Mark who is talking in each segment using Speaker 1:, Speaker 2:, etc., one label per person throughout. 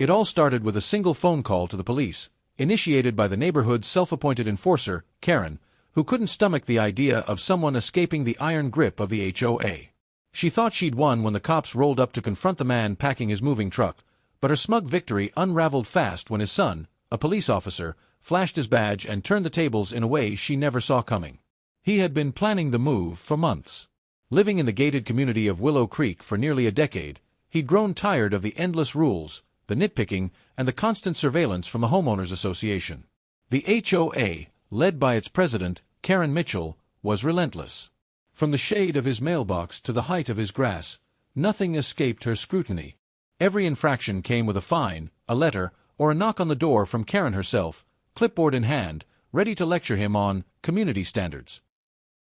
Speaker 1: It all started with a single phone call to the police, initiated by the neighborhood's self-appointed enforcer, Karen, who couldn't stomach the idea of someone escaping the iron grip of the HOA. She thought she'd won when the cops rolled up to confront the man packing his moving truck, but her smug victory unraveled fast when his son, a police officer, flashed his badge and turned the tables in a way she never saw coming. He had been planning the move for months. Living in the gated community of Willow Creek for nearly a decade, he'd grown tired of the endless rules, the nitpicking, and the constant surveillance from the homeowners association. The HOA, led by its president, Karen Mitchell, was relentless. From the shade of his mailbox to the height of his grass, nothing escaped her scrutiny. Every infraction came with a fine, a letter, or a knock on the door from Karen herself, clipboard in hand, ready to lecture him on community standards.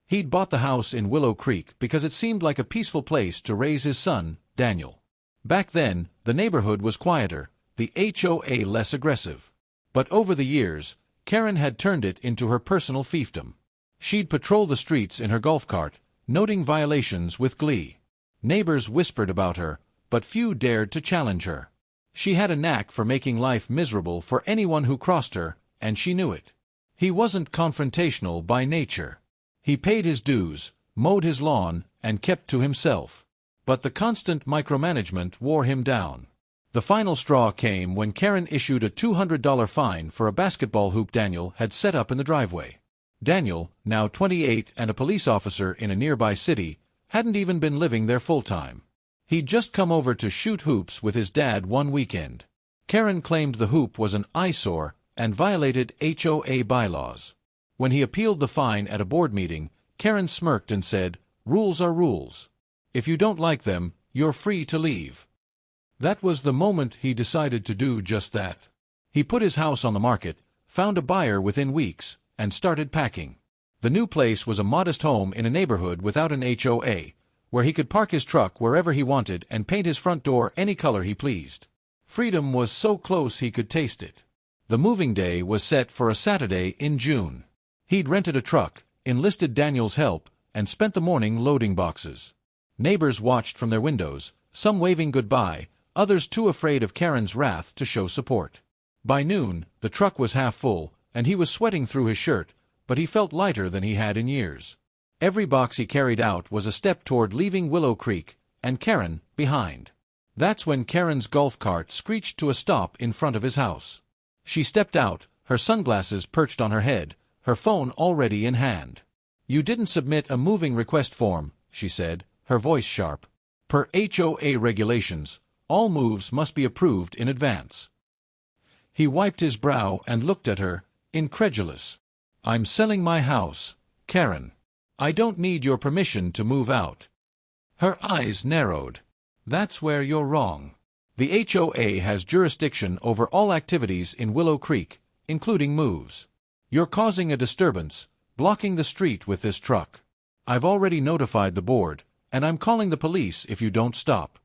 Speaker 1: He'd bought the house in Willow Creek because it seemed like a peaceful place to raise his son, Daniel. Back then, the neighborhood was quieter, the HOA less aggressive. But over the years, Karen had turned it into her personal fiefdom. She'd patrol the streets in her golf cart, noting violations with glee. Neighbors whispered about her, but few dared to challenge her. She had a knack for making life miserable for anyone who crossed her, and she knew it. He wasn't confrontational by nature. He paid his dues, mowed his lawn, and kept to himself. But the constant micromanagement wore him down. The final straw came when Karen issued a $200 fine for a basketball hoop Daniel had set up in the driveway. Daniel, now 28 and a police officer in a nearby city, hadn't even been living there full-time. He'd just come over to shoot hoops with his dad one weekend. Karen claimed the hoop was an eyesore and violated HOA bylaws. When he appealed the fine at a board meeting, Karen smirked and said, "Rules are rules. If you don't like them, you're free to leave." That was the moment he decided to do just that. He put his house on the market, found a buyer within weeks, and started packing. The new place was a modest home in a neighborhood without an HOA, where he could park his truck wherever he wanted and paint his front door any color he pleased. Freedom was so close he could taste it. The moving day was set for a Saturday in June. He'd rented a truck, enlisted Daniel's help, and spent the morning loading boxes. Neighbors watched from their windows, some waving goodbye, others too afraid of Karen's wrath to show support. By noon, the truck was half full, and he was sweating through his shirt, but he felt lighter than he had in years. Every box he carried out was a step toward leaving Willow Creek, and Karen behind. That's when Karen's golf cart screeched to a stop in front of his house. She stepped out, her sunglasses perched on her head, her phone already in hand. "You didn't submit a moving request form," she said, her voice sharp. "Per HOA regulations, all moves must be approved in advance." He wiped his brow and looked at her, incredulous. "I'm selling my house, Karen. I don't need your permission to move out." Her eyes narrowed. "That's where you're wrong. The HOA has jurisdiction over all activities in Willow Creek, including moves. You're causing a disturbance, blocking the street with this truck. I've already notified the board, and I'm calling the police if you don't stop."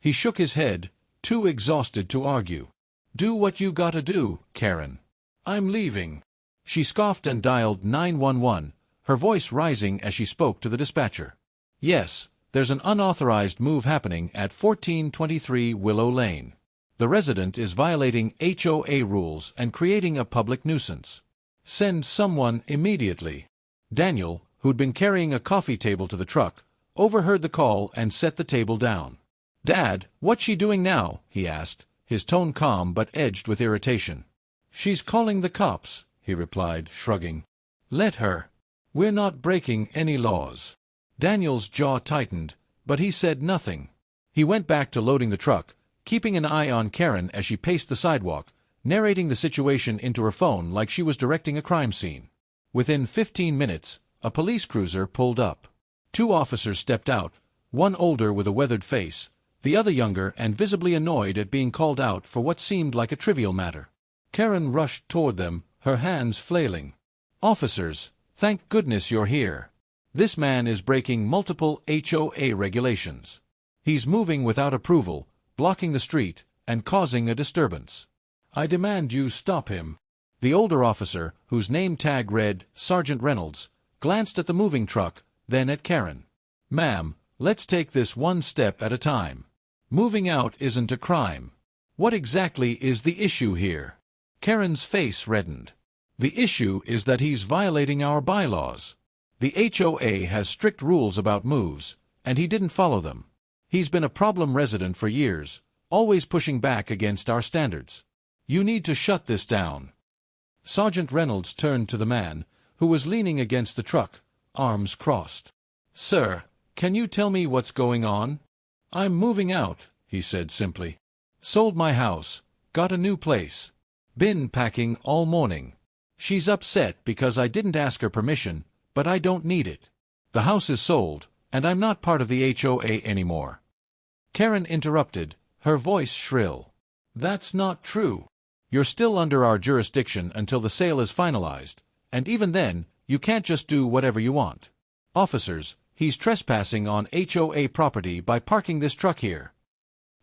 Speaker 1: He shook his head, too exhausted to argue. "Do what you gotta do, Karen. I'm leaving." She scoffed and dialed 911, her voice rising as she spoke to the dispatcher. "Yes, there's an unauthorized move happening at 1423 Willow Lane. The resident is violating HOA rules and creating a public nuisance. Send someone immediately." Daniel, who'd been carrying a coffee table to the truck, overheard the call and set the table down. "Dad, what's she doing now?" he asked, his tone calm but edged with irritation. "She's calling the cops," he replied, shrugging. "Let her. We're not breaking any laws." Daniel's jaw tightened, but he said nothing. He went back to loading the truck, keeping an eye on Karen as she paced the sidewalk, narrating the situation into her phone like she was directing a crime scene. Within 15 minutes, a police cruiser pulled up. Two officers stepped out, one older with a weathered face, the other younger and visibly annoyed at being called out for what seemed like a trivial matter. Karen rushed toward them, her hands flailing. "Officers, thank goodness you're here. This man is breaking multiple HOA regulations. He's moving without approval, blocking the street, and causing a disturbance. I demand you stop him." The older officer, whose name tag read Sergeant Reynolds, glanced at the moving truck, then at Karen. "Ma'am, let's take this one step at a time. Moving out isn't a crime. What exactly is the issue here? Karen's face reddened. The issue is that he's violating our bylaws. The HOA has strict rules about moves, and he didn't follow them. He's been a problem resident for years, always pushing back against our standards. You need to shut this down. Sergeant Reynolds turned to the man, who was leaning against the truck, arms crossed. Sir, can you tell me what's going on? I'm moving out, he said simply. Sold my house, got a new place. Been packing all morning. She's upset because I didn't ask her permission, but I don't need it. The house is sold, and I'm not part of the HOA anymore. Karen interrupted, her voice shrill. That's not true. You're still under our jurisdiction until the sale is finalized, and even then, you can't just do whatever you want. Officers, he's trespassing on HOA property by parking this truck here.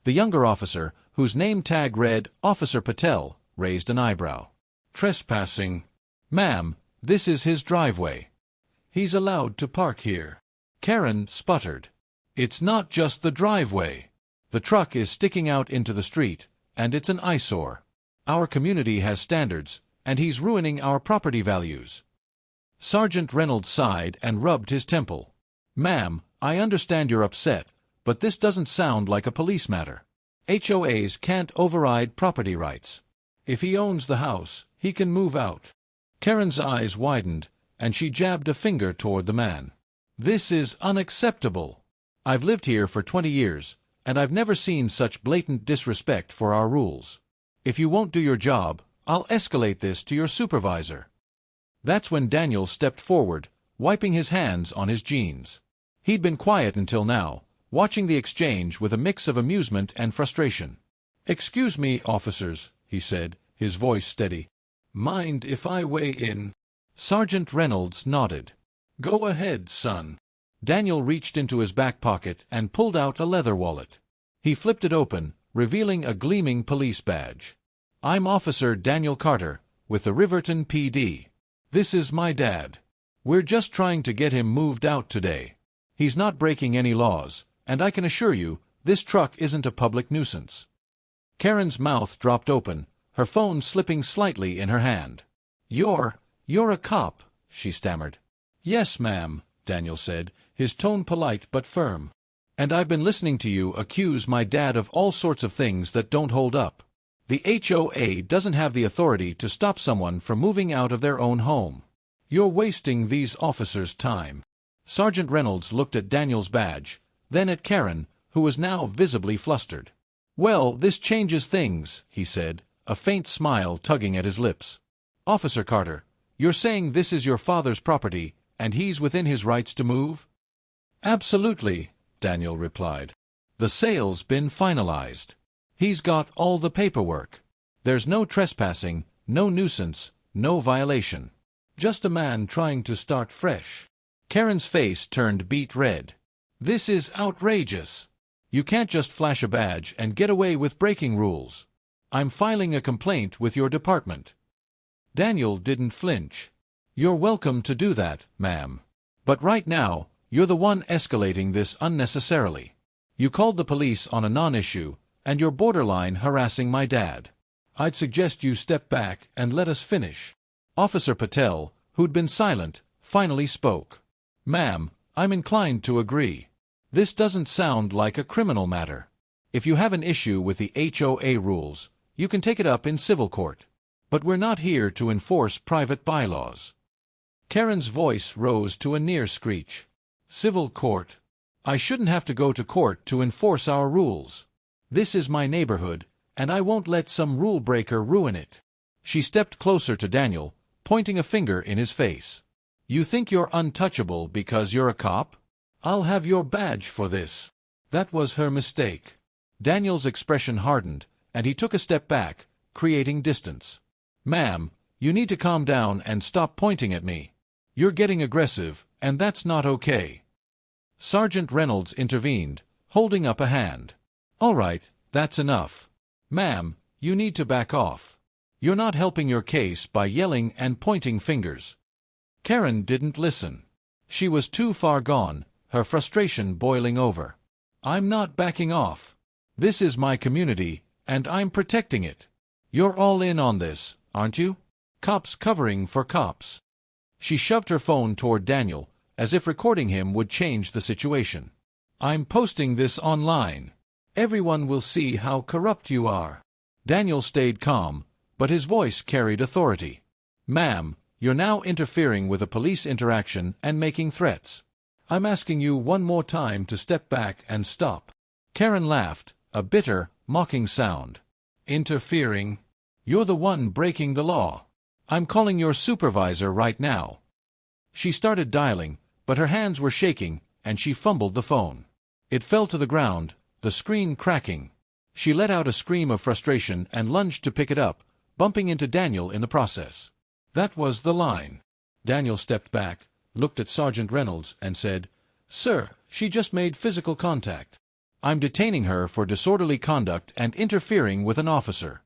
Speaker 1: The younger officer, whose name tag read Officer Patel, raised an eyebrow. Trespassing? Ma'am, this is his driveway. He's allowed to park here. Karen sputtered. It's not just the driveway. The truck is sticking out into the street, and it's an eyesore. Our community has standards, and he's ruining our property values. Sergeant Reynolds sighed and rubbed his temple. Ma'am, I understand you're upset, but this doesn't sound like a police matter. HOAs can't override property rights. If he owns the house, he can move out. Karen's eyes widened, and she jabbed a finger toward the man. This is unacceptable. I've lived here for 20 years, and I've never seen such blatant disrespect for our rules. If you won't do your job, I'll escalate this to your supervisor. That's when Daniel stepped forward, wiping his hands on his jeans. He'd been quiet until now, watching the exchange with a mix of amusement and frustration. Excuse me, officers, he said, his voice steady. Mind if I weigh in? Sergeant Reynolds nodded. Go ahead, son. Daniel reached into his back pocket and pulled out a leather wallet. He flipped it open, revealing a gleaming police badge. I'm Officer Daniel Carter, with the Riverton PD. This is my dad. We're just trying to get him moved out today. He's not breaking any laws, and I can assure you, this truck isn't a public nuisance. Karen's mouth dropped open, her phone slipping slightly in her hand. You're a cop, she stammered. Yes, ma'am, Daniel said, his tone polite but firm. And I've been listening to you accuse my dad of all sorts of things that don't hold up. The HOA doesn't have the authority to stop someone from moving out of their own home. You're wasting these officers' time. Sergeant Reynolds looked at Daniel's badge, then at Karen, who was now visibly flustered. Well, this changes things, he said, a faint smile tugging at his lips. Officer Carter, you're saying this is your father's property, and he's within his rights to move? Absolutely, Daniel replied. The sale's been finalized. He's got all the paperwork. There's no trespassing, no nuisance, no violation. Just a man trying to start fresh. Karen's face turned beet red. This is outrageous. You can't just flash a badge and get away with breaking rules. I'm filing a complaint with your department. Daniel didn't flinch. You're welcome to do that, ma'am. But right now, you're the one escalating this unnecessarily. You called the police on a non-issue, and you're borderline harassing my dad. I'd suggest you step back and let us finish. Officer Patel, who'd been silent, finally spoke. Ma'am, I'm inclined to agree. This doesn't sound like a criminal matter. If you have an issue with the HOA rules, you can take it up in civil court. But we're not here to enforce private bylaws. Karen's voice rose to a near screech. Civil court? I shouldn't have to go to court to enforce our rules. This is my neighborhood, and I won't let some rule breaker ruin it. She stepped closer to Daniel, pointing a finger in his face. You think you're untouchable because you're a cop? I'll have your badge for this. That was her mistake. Daniel's expression hardened, and he took a step back, creating distance. Ma'am, you need to calm down and stop pointing at me. You're getting aggressive, and that's not okay. Sergeant Reynolds intervened, holding up a hand. All right, that's enough. Ma'am, you need to back off. You're not helping your case by yelling and pointing fingers. Karen didn't listen. She was too far gone, her frustration boiling over. I'm not backing off. This is my community, And I'm protecting it. You're all in on this, aren't you? Cops covering for cops. She shoved her phone toward Daniel, as if recording him would change the situation. I'm posting this online. Everyone will see how corrupt you are. Daniel stayed calm, but his voice carried authority. Ma'am, you're now interfering with a police interaction and making threats. I'm asking you one more time to step back and stop. Karen laughed, a bitter, mocking sound. Interfering? You're the one breaking the law. I'm calling your supervisor right now. She started dialing, but her hands were shaking, and she fumbled the phone. It fell to the ground, the screen cracking. She let out a scream of frustration and lunged to pick it up, bumping into Daniel in the process. That was the line. Daniel stepped back, looked at Sergeant Reynolds, and said, "Sir, she just made physical contact. I'm detaining her for disorderly conduct and interfering with an officer."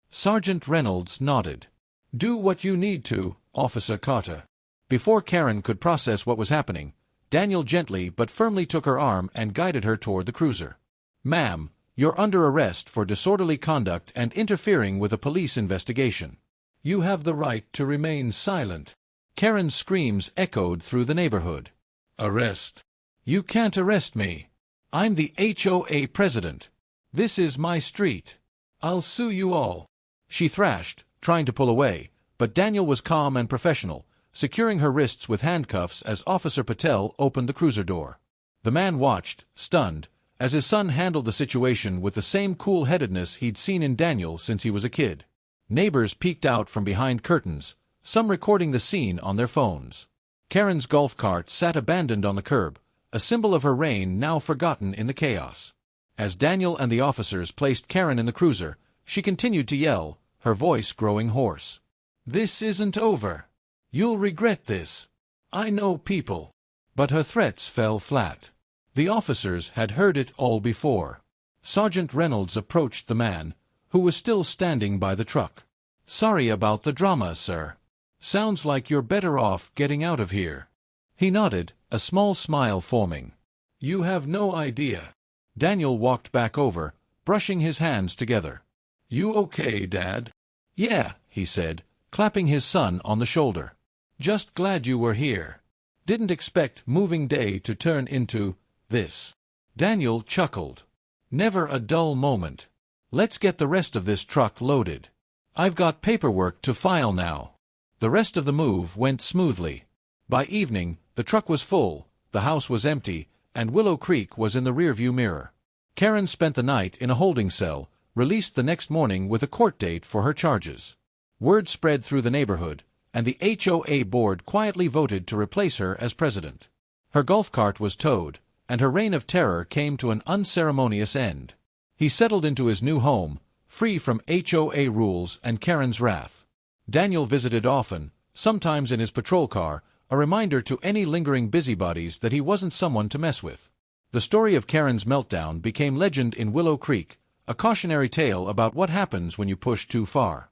Speaker 1: Sergeant Reynolds nodded. "Do what you need to, Officer Carter." Before Karen could process what was happening, Daniel gently but firmly took her arm and guided her toward the cruiser. "Ma'am, you're under arrest for disorderly conduct and interfering with a police investigation. You have the right to remain silent." Karen's screams echoed through the neighborhood. "Arrest? You can't arrest me. I'm the HOA president. This is my street. I'll sue you all." She thrashed, trying to pull away, but Daniel was calm and professional, securing her wrists with handcuffs as Officer Patel opened the cruiser door. The man watched, stunned, as his son handled the situation with the same cool-headedness he'd seen in Daniel since he was a kid. Neighbors peeked out from behind curtains, some recording the scene on their phones. Karen's golf cart sat abandoned on the curb, a symbol of her reign now forgotten in the chaos. As Daniel and the officers placed Karen in the cruiser, she continued to yell, her voice growing hoarse. "This isn't over. You'll regret this. I know people." But her threats fell flat. The officers had heard it all before. Sergeant Reynolds approached the man, who was still standing by the truck. "Sorry about the drama, sir. Sounds like you're better off getting out of here." He nodded, a small smile forming. "You have no idea." Daniel walked back over, brushing his hands together. "You okay, Dad?" "Yeah," he said, clapping his son on the shoulder. "Just glad you were here. Didn't expect moving day to turn into this." Daniel chuckled. "Never a dull moment. Let's get the rest of this truck loaded. I've got paperwork to file now." The rest of the move went smoothly. By evening, the truck was full, the house was empty, and Willow Creek was in the rearview mirror. Karen spent the night in a holding cell, released the next morning with a court date for her charges. Word spread through the neighborhood, and the HOA board quietly voted to replace her as president. Her golf cart was towed, and her reign of terror came to an unceremonious end. He settled into his new home, free from HOA rules and Karen's wrath. Daniel visited often, sometimes in his patrol car, a reminder to any lingering busybodies that he wasn't someone to mess with. The story of Karen's meltdown became legend in Willow Creek, a cautionary tale about what happens when you push too far.